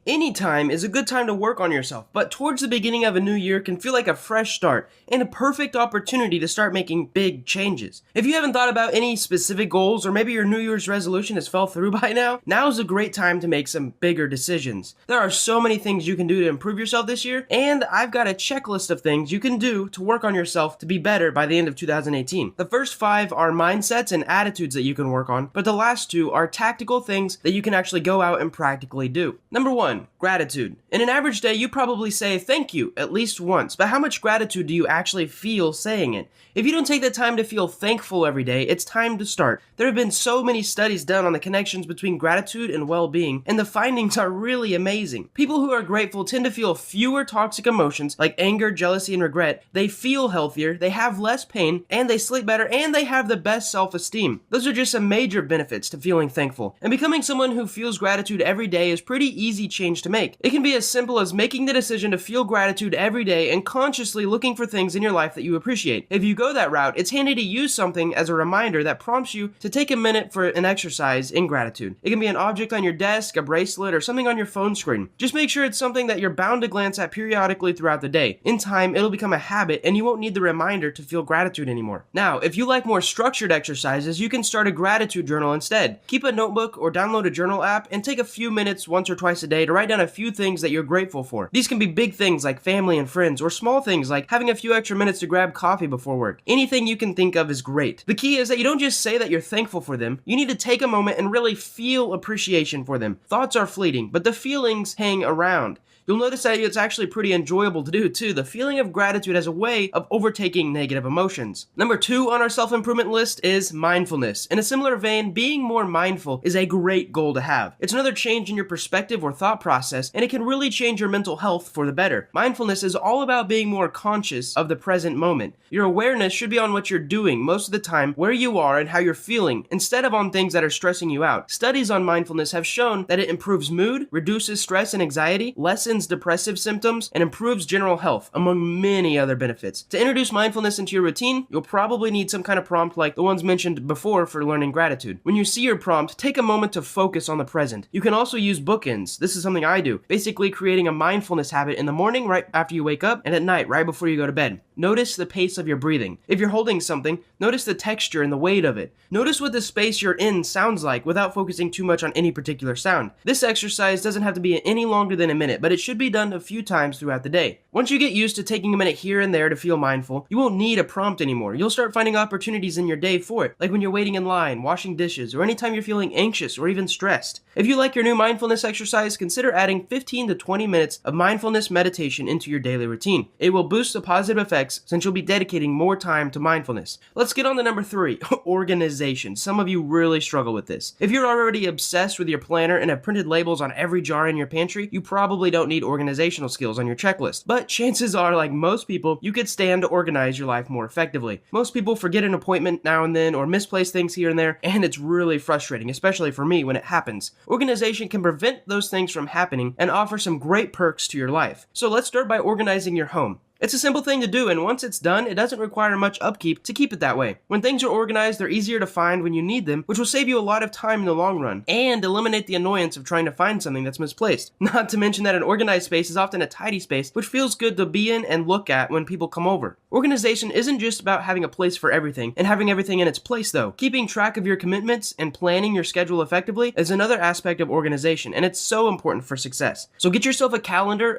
Any time is a good time to work on yourself, but towards the beginning of a new year can feel like a fresh start and a perfect opportunity to start making big changes. If you haven't thought about any specific goals, or maybe your New Year's resolution has fell through by now is a great time to make some bigger decisions. There are so many things you can do to improve yourself this year, and I've got a checklist of things you can do to work on yourself to be better by the end of 2018. The first 5 are mindsets and attitudes that you can work on, but the last 2 are tactical things that you can actually go out and practically do. Number 1, gratitude. In an average day, you probably say thank you at least once, but how much gratitude do you actually feel saying it? If you don't take the time to feel thankful every day, it's time to start. There have been so many studies done on the connections between gratitude and well-being, and the findings are really amazing. People who are grateful tend to feel fewer toxic emotions like anger, jealousy, and regret. They feel healthier, they have less pain, and they sleep better, and they have the best self-esteem. Those are just some major benefits to feeling thankful. And becoming someone who feels gratitude every day is pretty easy change to make. It can be as simple as making the decision to feel gratitude every day and consciously looking for things in your life that you appreciate. If you go that route, it's handy to use something as a reminder that prompts you to take a minute for an exercise in gratitude. It can be an object on your desk, a bracelet, or something on your phone screen. Just make sure it's something that you're bound to glance at periodically throughout the day. In time, it'll become a habit and you won't need the reminder to feel gratitude anymore. Now, if you like more structured exercises, you can start a gratitude journal instead. Keep a notebook or download a journal app and take a few minutes once or twice a day to write down a few things that you're grateful for. These can be big things like family and friends, or small things like having a few extra minutes to grab coffee before work. Anything you can think of is great. The key is that you don't just say that you're thankful for them, you need to take a moment and really feel appreciation for them. Thoughts are fleeting, but the feelings hang around. You'll notice that it's actually pretty enjoyable to do too. The feeling of gratitude has a way of overtaking negative emotions. Number 2 on our self-improvement list is mindfulness. In a similar vein, being more mindful is a great goal to have. It's another change in your perspective or thought process, and it can really change your mental health for the better. Mindfulness is all about being more conscious of the present moment. Your awareness should be on what you're doing most of the time, where you are, and how you're feeling, instead of on things that are stressing you out. Studies on mindfulness have shown that it improves mood, reduces stress and anxiety, lessens depressive symptoms, and improves general health, among many other benefits. To introduce mindfulness into your routine, you'll probably need some kind of prompt like the ones mentioned before for learning gratitude. When you see your prompt, take a moment to focus on the present. You can also use bookends. This is something I do, basically creating a mindfulness habit in the morning right after you wake up, and at night right before you go to bed. Notice the pace of your breathing. If you're holding something, notice the texture and the weight of it. Notice what the space you're in sounds like without focusing too much on any particular sound. This exercise doesn't have to be any longer than a minute, but it should be done a few times throughout the day. Once you get used to taking a minute here and there to feel mindful, you won't need a prompt anymore. You'll start finding opportunities in your day for it, like when you're waiting in line, washing dishes, or anytime you're feeling anxious or even stressed. If you like your new mindfulness exercise, consider adding 15 to 20 minutes of mindfulness meditation into your daily routine. It will boost the positive effects since you'll be dedicating more time to mindfulness. Let's get on to number 3, organization. Some of you really struggle with this. If you're already obsessed with your planner and have printed labels on every jar in your pantry, you probably don't need organizational skills on your checklist. But chances are, like most people, you could stand to organize your life more effectively. Most people forget an appointment now and then or misplace things here and there, and it's really frustrating, especially for me when it happens. Organization can prevent those things from happening and offer some great perks to your life. So let's start by organizing your home. It's a simple thing to do, and once it's done, it doesn't require much upkeep to keep it that way. When things are organized, they're easier to find when you need them, which will save you a lot of time in the long run, and eliminate the annoyance of trying to find something that's misplaced. Not to mention that an organized space is often a tidy space, which feels good to be in and look at when people come over. Organization isn't just about having a place for everything, and having everything in its place though. Keeping track of your commitments and planning your schedule effectively is another aspect of organization, and it's so important for success. So get yourself a calendar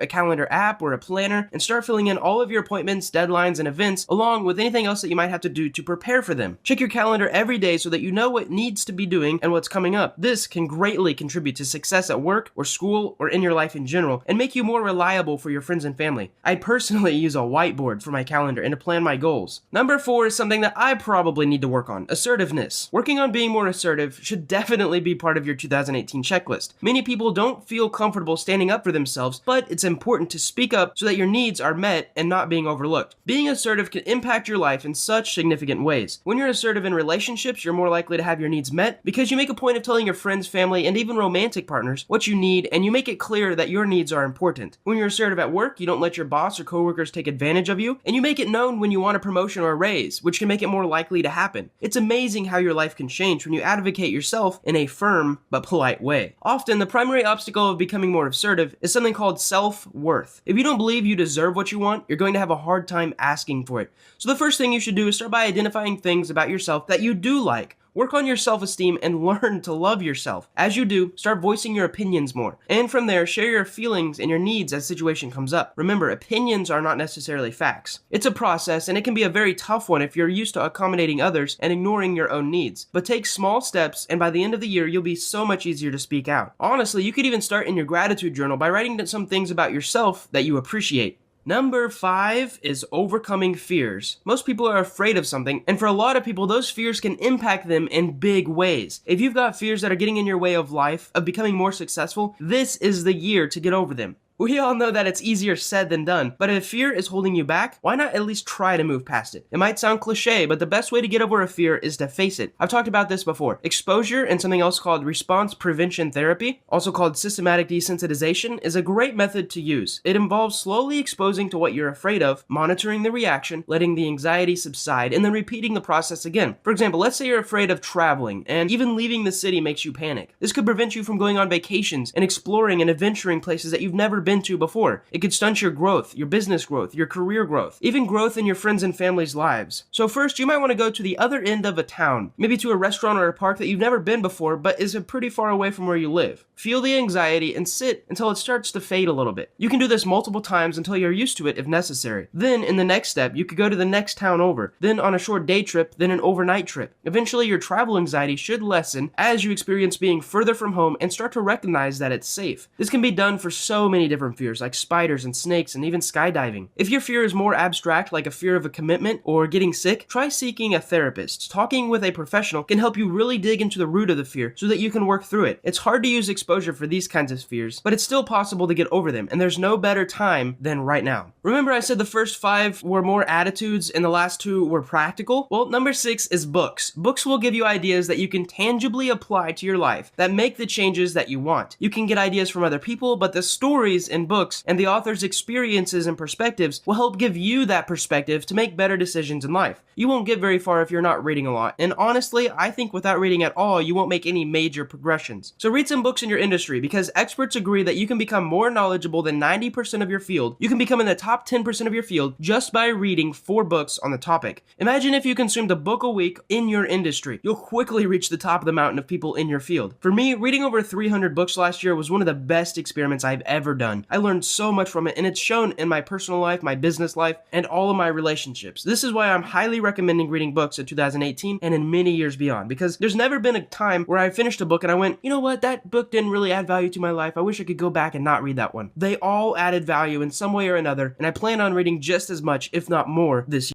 app, or a planner, and start filling in all of your appointments, deadlines, and events, along with anything else that you might have to do to prepare for them. Check your calendar every day so that you know what needs to be doing and what's coming up. This can greatly contribute to success at work or school or in your life in general, and make you more reliable for your friends and family. I personally use a whiteboard for my calendar and to plan my goals. Number 4 is something that I probably need to work on: assertiveness. Working on being more assertive should definitely be part of your 2018 checklist. Many people don't feel comfortable standing up for themselves, but it's important to speak up so that your needs are met and and not being overlooked. Being assertive can impact your life in such significant ways. When you're assertive in relationships, you're more likely to have your needs met because you make a point of telling your friends, family, and even romantic partners what you need, and you make it clear that your needs are important. When you're assertive at work, you don't let your boss or coworkers take advantage of you, and you make it known when you want a promotion or a raise, which can make it more likely to happen. It's amazing how your life can change when you advocate yourself in a firm but polite way. Often, the primary obstacle of becoming more assertive is something called self-worth. If you don't believe you deserve what you want, you're going to have a hard time asking for it. So the first thing you should do is start by identifying things about yourself that you do like. Work on your self-esteem and learn to love yourself. As you do, start voicing your opinions more. And from there, share your feelings and your needs as the situation comes up. Remember, opinions are not necessarily facts. It's a process, and it can be a very tough one if you're used to accommodating others and ignoring your own needs. But take small steps, and by the end of the year, you'll be so much easier to speak out. Honestly, you could even start in your gratitude journal by writing down some things about yourself that you appreciate. Number 5 is overcoming fears. Most people are afraid of something, and for a lot of people, those fears can impact them in big ways. If you've got fears that are getting in your way of life, of becoming more successful, this is the year to get over them. We all know that it's easier said than done, but if fear is holding you back, why not at least try to move past it? It might sound cliche, but the best way to get over a fear is to face it. I've talked about this before. Exposure and something else called response prevention therapy, also called systematic desensitization, is a great method to use. It involves slowly exposing to what you're afraid of, monitoring the reaction, letting the anxiety subside, and then repeating the process again. For example, let's say you're afraid of traveling, and even leaving the city makes you panic. This could prevent you from going on vacations and exploring and adventuring places that you've never been to before. It could stunt your growth, your business growth, your career growth, even growth in your friends and family's lives. So first, you might want to go to the other end of a town, maybe to a restaurant or a park that you've never been before but is pretty far away from where you live. Feel the anxiety and sit until it starts to fade a little bit. You can do this multiple times until you're used to it if necessary. Then, in the next step, you could go to the next town over, then on a short day trip, then an overnight trip. Eventually, your travel anxiety should lessen as you experience being further from home and start to recognize that it's safe. This can be done for so many different fears like spiders and snakes and even skydiving. If your fear is more abstract, like a fear of a commitment or getting sick, try seeking a therapist. Talking with a professional can help you really dig into the root of the fear so that you can work through it. It's hard to use exposure for these kinds of fears, but it's still possible to get over them, and there's no better time than right now. Remember I said the first 5 were more attitudes and the last 2 were practical? Well, number 6 is books. Books will give you ideas that you can tangibly apply to your life that make the changes that you want. You can get ideas from other people, but the stories in books and the author's experiences and perspectives will help give you that perspective to make better decisions in life. You won't get very far if you're not reading a lot, and honestly, I think without reading at all, you won't make any major progressions. So read some books in your industry, because experts agree that you can become more knowledgeable than 90% of your field. You can become in the top 10% of your field just by reading 4 books on the topic. Imagine if you consumed a book a week in your industry. You'll quickly reach the top of the mountain of people in your field. For me, reading over 300 books last year was one of the best experiments I've ever done. I learned so much from it, and it's shown in my personal life, my business life, and all of my relationships. This is why I'm highly recommending reading books in 2018 and in many years beyond, because there's never been a time where I finished a book and I went, you know what, that book didn't really add value to my life. I wish I could go back and not read that one. They all added value in some way or another, and I plan on reading just as much, if not more, this year.